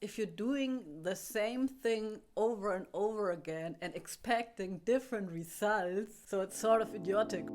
if you're doing the same thing over and over again and expecting different results, so it's sort of idiotic.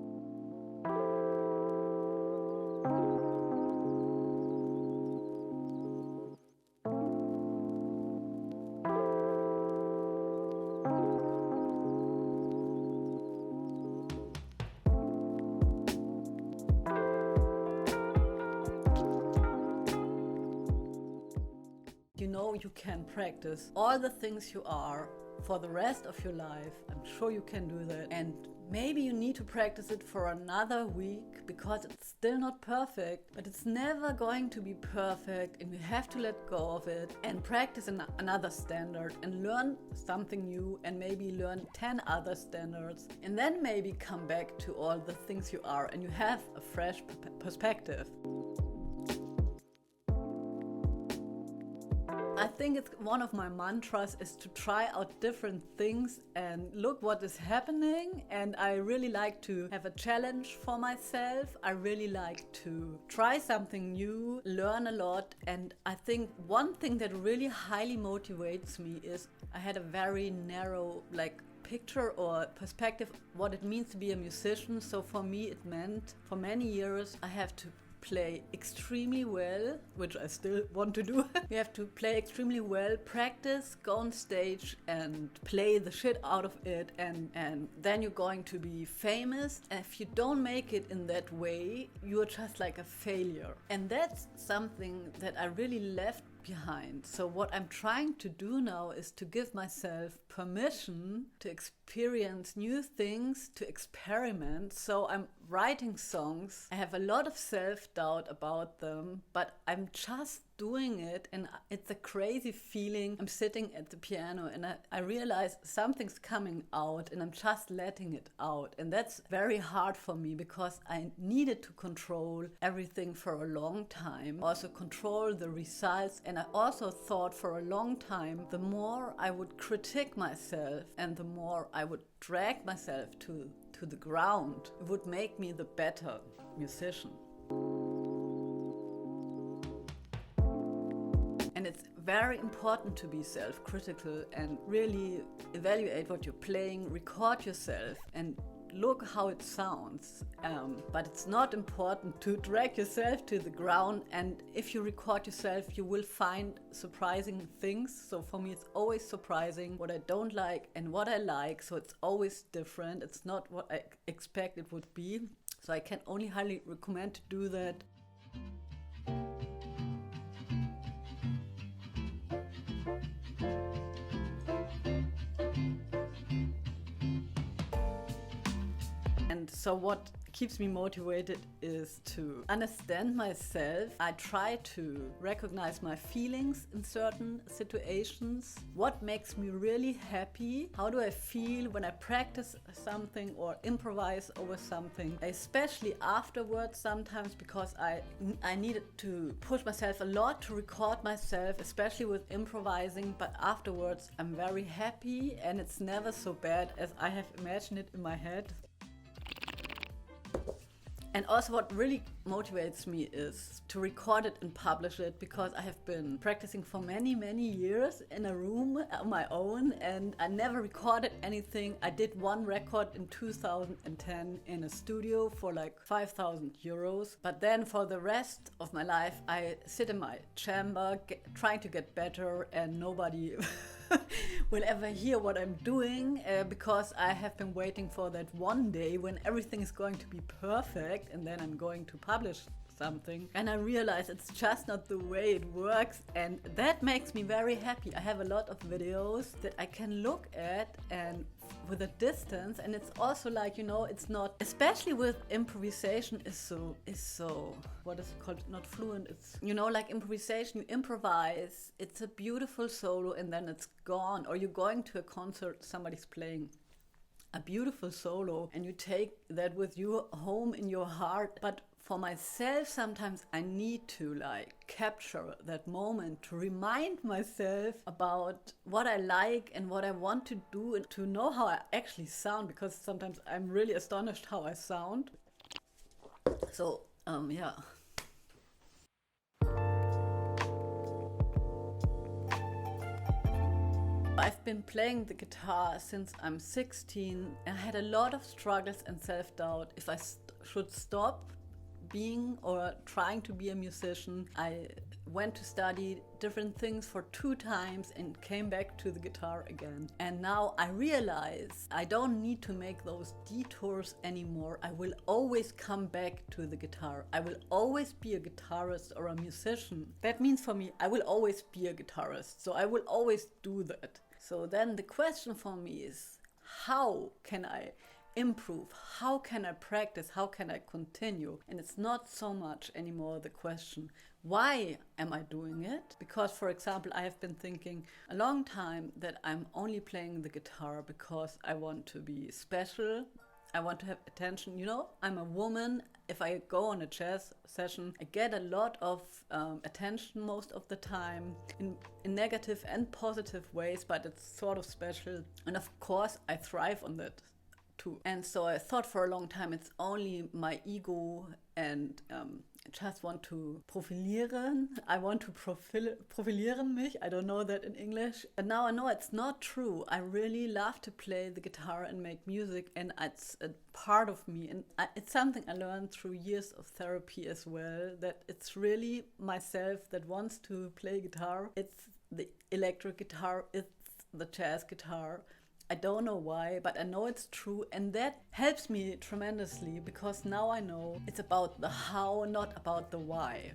You know you can practice all the things you are for the rest of your life. I'm sure you can do that. And maybe you need to practice it for another week because it's still not perfect, but it's never going to be perfect, and you have to let go of it and practice another standard and learn something new, and maybe learn 10 other standards, and then maybe come back to all the things you are and you have a fresh perspective. I think it's one of my mantras is to try out different things and look what is happening. And I really like to have a challenge for myself. I really like to try something new, learn a lot. And I think one thing that really highly motivates me is I had a very narrow picture or perspective what it means to be a musician. So for me it meant for many years I have to play extremely well, which I still want to do. You have to play extremely well, practice, go on stage and play the shit out of it, and then you're going to be famous. And if you don't make it in that way, you're just like a failure. And that's something that I really left behind. So what I'm trying to do now is to give myself permission to experience new things, to experiment. So I'm writing songs. I have a lot of self-doubt about them, but I'm just doing it, and it's a crazy feeling. I'm sitting at the piano and I realize something's coming out and I'm just letting it out, and that's very hard for me because I needed to control everything for a long time, also control the results. And I also thought for a long time the more I would critique myself and the more I would drag myself to the ground, it would make me the better musician. And it's very important to be self-critical and really evaluate what you're playing, record yourself and look how it sounds. But it's not important to drag yourself to the ground. And if you record yourself, you will find surprising things. So for me, it's always surprising what I don't like and what I like. So it's always different. It's not what I expect it would be. So I can only highly recommend to do that. And so what keeps me motivated is to understand myself. I try to recognize my feelings in certain situations. What makes me really happy? How do I feel when I practice something or improvise over something? Especially afterwards sometimes, because I needed to push myself a lot to record myself, especially with improvising. But afterwards I'm very happy and it's never so bad as I have imagined it in my head. And also what really motivates me is to record it and publish it, because I have been practicing for many, many years in a room on my own and I never recorded anything. I did one record in 2010 in a studio for like 5,000 euros. But then for the rest of my life, I sit in my chamber trying to get better, and nobody will ever hear what I'm doing because I have been waiting for that one day when everything is going to be perfect and then I'm going to publish something. And I realize it's just not the way it works, and that makes me very happy. I have a lot of videos that I can look at and with a distance, and it's also like, you know, it's not, especially with improvisation is so what is it called, not fluent, it's, you know, like improvisation, you improvise, it's a beautiful solo and then it's gone. Or you're going to a concert, somebody's playing a beautiful solo and you take that with you home in your heart. But for myself, sometimes I need to like capture that moment to remind myself about what I like and what I want to do, and to know how I actually sound, because sometimes I'm really astonished how I sound. So, yeah. I've been playing the guitar since I'm 16 and I had a lot of struggles and self-doubt if I should stop being or trying to be a musician. I went to study different things for 2 times and came back to the guitar again. And now I realize I don't need to make those detours anymore. I will always come back to the guitar. I will always be a guitarist or a musician. That means for me, I will always be a guitarist. So I will always do that. So then the question for me is, how can I improve? How can I practice? How can I continue? And it's not so much anymore the question, why am I doing it? Because, for example, I have been thinking a long time that I'm only playing the guitar because I want to be special. I want to have attention. You know, I'm a woman. If I go on a jazz session, I get a lot of attention most of the time in negative and positive ways, but it's sort of special. And of course, I thrive on that too. And so I thought for a long time it's only my ego and I just want to profilieren. I want to profilieren mich. I don't know that in English. And now I know it's not true. I really love to play the guitar and make music, and it's a part of me. And it's something I learned through years of therapy as well, that it's really myself that wants to play guitar. It's the electric guitar, it's the jazz guitar. I don't know why, but I know it's true, and that helps me tremendously because now I know it's about the how, not about the why.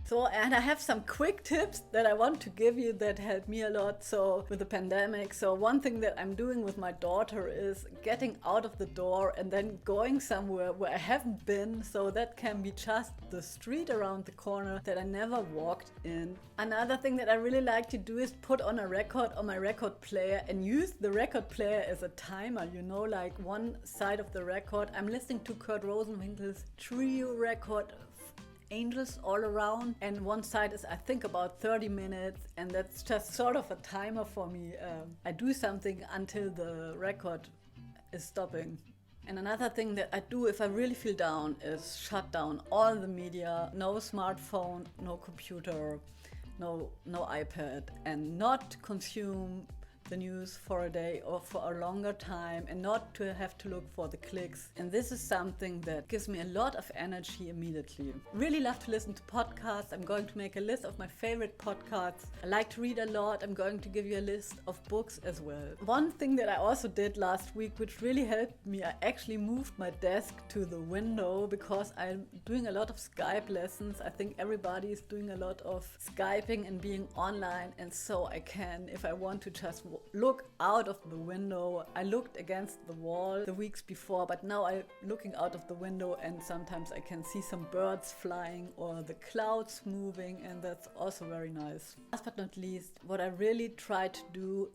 So, and I have some quick tips that I want to give you that help me a lot. So with the pandemic, so one thing that I'm doing with my daughter is getting out of the door and then going somewhere where I haven't been. So that can be just the street around the corner that I never walked in. Another thing that I really like to do is put on a record on my record player and use the record player as a timer. You know, like one side of the record, I'm listening to Kurt Rosenwinkel's trio record, Angels All Around, and one side is I think about 30 minutes, and that's just sort of a timer for me. I do something until the record is stopping. And another thing that I do if I really feel down is shut down all the media, no smartphone, no computer, no iPad, and not consume the news for a day or for a longer time, and not to have to look for the clicks. And this is something that gives me a lot of energy immediately. Really love to listen to podcasts. I'm going to make a list of my favorite podcasts. I like to read a lot. I'm going to give you a list of books as well. One thing that I also did last week, which really helped me, I actually moved my desk to the window because I'm doing a lot of Skype lessons. I think everybody is doing a lot of Skyping and being online, and so I can, if I want to just look out of the window. I looked against the wall the weeks before, but now I'm looking out of the window and sometimes I can see some birds flying or the clouds moving, and that's also very nice. Last but not least, what I really try to do,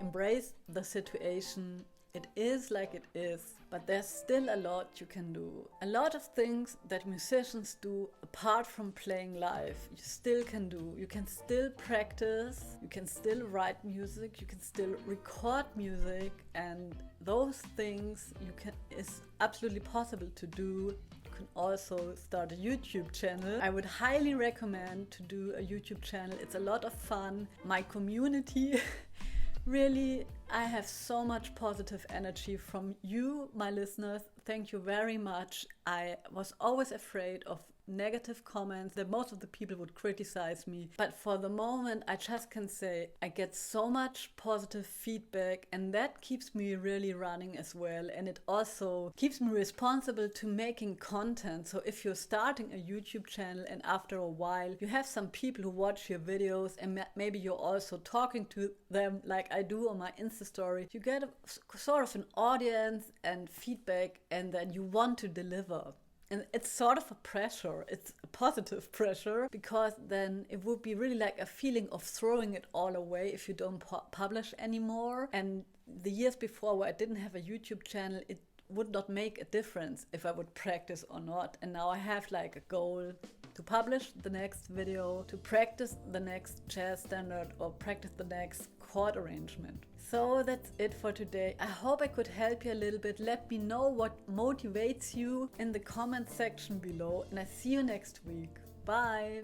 embrace the situation. It is like it is, but there's still a lot you can do. A lot of things that musicians do apart from playing live, you still can do. You can still practice, you can still write music, you can still record music, and those things is absolutely possible to do. You can also start a YouTube channel. I would highly recommend to do a YouTube channel. It's a lot of fun. My community really, I have so much positive energy from you, my listeners. Thank you very much. I was always afraid of negative comments, that most of the people would criticize me. But for the moment, I just can say I get so much positive feedback, and that keeps me really running as well. And it also keeps me responsible to making content. So if you're starting a YouTube channel and after a while you have some people who watch your videos and maybe you're also talking to them like I do on my Insta story, you get a sort of an audience and feedback, and then you want to deliver. And it's sort of a pressure, it's a positive pressure, because then it would be really like a feeling of throwing it all away if you don't publish anymore. And the years before where I didn't have a YouTube channel, it would not make a difference if I would practice or not. And now I have like a goal to publish the next video, to practice the next jazz standard, or practice the next chord arrangement. So that's it for today. I hope I could help you a little bit. Let me know what motivates you in the comment section below, and I see you next week. Bye.